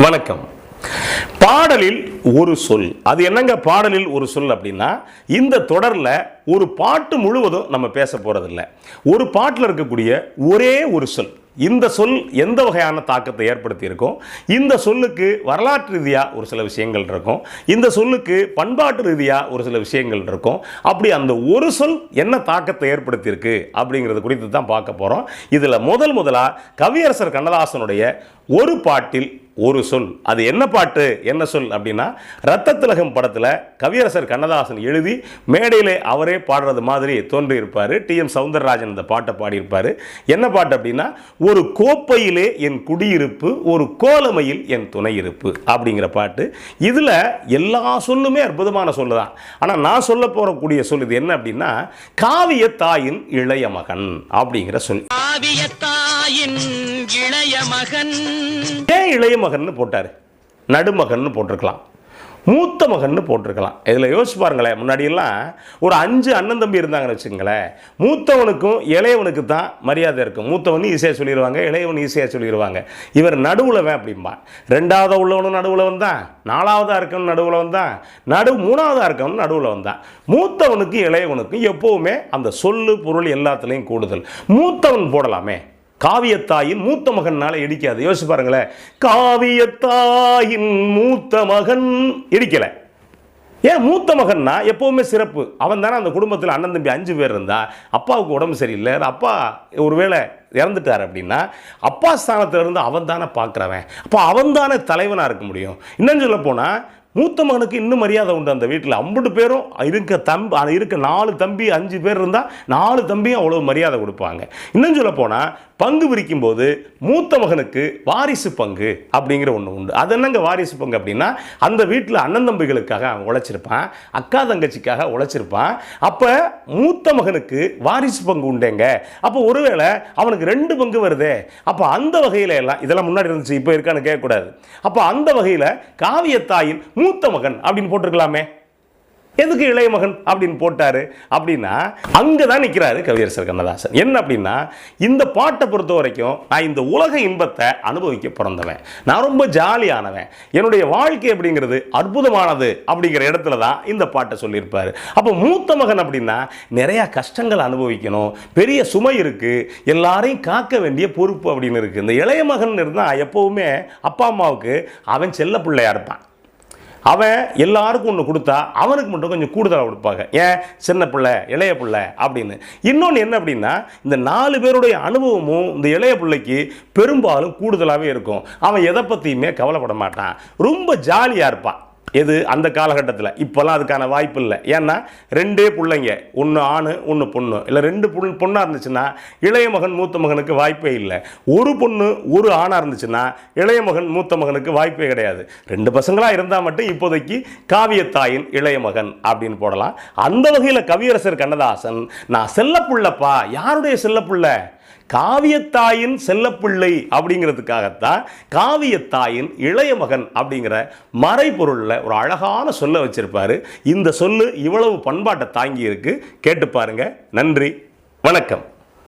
வணக்கம். பாடலில் ஒரு சொல். அது என்னங்க பாடலில் ஒரு சொல் அப்படின்னா, இந்த தொடரில் ஒரு பாட்டு முழுவதும் நம்ம பேச போறதில்லை. ஒரு பாட்டில் இருக்கக்கூடிய ஒரே ஒரு சொல். இந்த சொல் எந்த வகையான தாக்கத்தை ஏற்படுத்தி இருக்கும், இந்த சொல்லுக்கு வரலாற்று ரீதியாக ஒரு சில விஷயங்கள் இருக்கும், இந்த சொல்லுக்கு பண்பாட்டு ரீதியாக ஒரு சில விஷயங்கள் இருக்கும். அப்படி அந்த ஒரு சொல் என்ன தாக்கத்தை ஏற்படுத்தியிருக்கு அப்படிங்கிறது குறித்து தான் பார்க்க போகிறோம். இதில் முதலாக கவியரசர் கண்ணதாசனுடைய ஒரு பாட்டில் ஒரு சொல். அது என்ன பாட்டு, என்ன சொல் அப்படின்னா, ரத்த திலகம் படத்தில் கவியரசர் கண்ணதாசன் எழுதி மேடையிலே அவரே பாடுறது மாதிரி தோன்றியிருப்பார். டி.எம். சௌந்தரராஜன் இந்த பாட்டை பாடியிருப்பார். என்ன பாட்டு அப்படின்னா, ஒரு கோப்பையிலே என் குடியிருப்பு, ஒரு கோலமையில் என் துணை இருப்பு அப்படிங்கிற பாட்டு. இதில் எல்லா சொல்லுமே அற்புதமான சொல்லு தான். ஆனால் நான் சொல்ல போகக்கூடிய சொல் இது என்ன அப்படின்னா, காவிய தாயின் இளைய மகன் அப்படிங்கிற சொல். காவிய தாயின் இளைய மகன். ஏன் இளைய மகன் போட்டார்? நடுமகன் போட்டிருக்கலாம், மூத்த மகன் போட்டிருக்கலாம். இதில் யோசிச்சு பாருங்களேன். முன்னாடியெல்லாம் ஒரு 5 அண்ணன் தம்பி இருந்தாங்கன்னு வச்சுங்களேன். மூத்தவனுக்கும் இளையவனுக்கு தான் மரியாதை இருக்கும். மூத்தவன் ஈஸியாக சொல்லிடுவாங்க, இளையவன் ஈஸியாக சொல்லிடுவாங்க. இவர் நடுவுலவன் அப்படிம்பா. 2வது உள்ளவனும் நடுவில் தான், 4வதாக இருக்கவன் நடுவில் தான், 3வதாக இருக்கவன் நடுவில் தான். மூத்தவனுக்கும் இளையவனுக்கும் எப்போவுமே அந்த சொல்லு பொருள் எல்லாத்துலேயும் கூடுதல். மூத்தவன் போடலாமே, காவியத்தாயின் மூத்த மகன்னால இடிக்காது. யோசிச்சு பாருங்களேன். காவியத்தாயின் மூத்த மகன் இடிக்கல. ஏன்? மூத்த மகன்னா எப்பவுமே சிறப்பு. அவன் தானே அந்த குடும்பத்தில் அண்ணன் தம்பி 5 பேர் இருந்தா, அப்பாவுக்கு உடம்பு சரியில்லை, அப்பா ஒருவேளை இறந்துட்டார் அப்படின்னா, அப்பா ஸ்தானத்தில் இருந்து அவன் தானே பார்க்குறவன். அப்போ அவன் தானே தலைவனாக இருக்க முடியும். இன்னும் சொல்ல போனால் மூத்த மகனுக்கு இன்னும் மரியாதை உண்டு. அந்த வீட்டில் 50 பேரும் இருக்க 4 தம்பி 5 பேர் இருந்தால் 4 தம்பியும் அவ்வளோ மரியாதை கொடுப்பாங்க. இன்னும் சொல்ல போனால் பங்கு பிரிக்கும் போது மூத்த மகனுக்கு வாரிசு பங்கு அப்படிங்கிற ஒன்று உண்டு. அது என்னங்க வாரிசு பங்கு அப்படின்னா, அந்த வீட்டில் அண்ணன் தம்பிகளுக்காக அவன் உழைச்சிருப்பான், அக்கா தங்கச்சிக்காக உழைச்சிருப்பான். அப்போ மூத்த மகனுக்கு வாரிசு பங்கு உண்டேங்க. அப்போ ஒருவேளை அவனுக்கு 2 பங்கு வருதே. அப்போ அந்த வகையில் எல்லாம் இதெல்லாம் முன்னாடி இருந்துச்சு, இப்போ இருக்கான்னு கேட்கக்கூடாது. அப்போ அந்த வகையில் காவியத்தாயின் மூத்த மகன் அப்படின்னு போட்டிருக்கலாமே. எதுக்கு இளைய மகன் அப்படின்னு போட்டாரு அப்படின்னா, அங்கே தான் நிற்கிறாரு கவியரசர் கண்ணதாசன். என்ன அப்படின்னா, இந்த பாட்டை பொறுத்த வரைக்கும் நான் இந்த உலக இன்பத்தை அனுபவிக்க பிறந்தவன், நான் ரொம்ப ஜாலியானவன், என்னுடைய வாழ்க்கை அப்படிங்கிறது அற்புதமானது அப்படிங்கிற இடத்துல தான் இந்த பாட்டை சொல்லியிருப்பாரு. அப்போ மூத்த மகன் அப்படின்னா நிறையா கஷ்டங்கள் அனுபவிக்கணும், பெரிய சுமை இருக்குது, எல்லாரையும் காக்க வேண்டிய பொறுப்பு அப்படின்னு இருக்குது. இந்த இளைய மகன் இருந்தால் எப்போவுமே அப்பா அம்மாவுக்கு அவன் செல்ல பிள்ளையாக இருப்பான். அவன் எல்லாருக்கும் ஒன்று கொடுத்தா அவனுக்கு மட்டும் கொஞ்சம் கூடுதலாக கொடுப்பாங்க. ஏன்? சின்ன பிள்ளை, இளைய பிள்ளை அப்படின்னு. இன்னொன்று என்ன அப்படின்னா, இந்த 4 பேருடைய அனுபவமும் இந்த இளைய பிள்ளைக்கு பெரும்பாலும் கூடுதலாகவே இருக்கும். அவன் எதை பற்றியுமே கவலைப்பட மாட்டான், ரொம்ப ஜாலியாக இருப்பான். எது அந்த காலகட்டத்தில். இப்போல்லாம் அதுக்கான வாய்ப்பு இல்லை. ஏன்னா 2 பிள்ளைங்க, ஒன்று ஆண் ஒன்று பொண்ணு, இல்லை 2 பொண்ணாக இருந்துச்சுன்னா இளைய மகன் மூத்த மகனுக்கு வாய்ப்பே இல்லை. ஒரு பொண்ணு ஒரு ஆணாக இருந்துச்சுன்னா இளைய மகன் மூத்த மகனுக்கு வாய்ப்பே கிடையாது. 2 பசங்களாக இருந்தால் மட்டும் இப்போதைக்கு காவியத்தாயின் இளைய மகன் அப்படின்னு போடலாம். அந்த வகையில் கவியரசர் கண்ணதாசன் நான் செல்லப்புள்ளப்பா. யாருடைய செல்லப்புள்ள? காவியத்தாயின் செல்லப்பிள்ளை அப்படிங்கிறதுக்காகத்தான் காவியத்தாயின் இளைய மகன் அப்படிங்கிற மறைபொருளில் ஒரு அழகான சொல்ல வச்சிருப்பாரு. இந்த சொல்லு இவ்வளவு பண்பாட்டை தாங்கி இருக்கு. கேட்டு பாருங்க. நன்றி, வணக்கம்.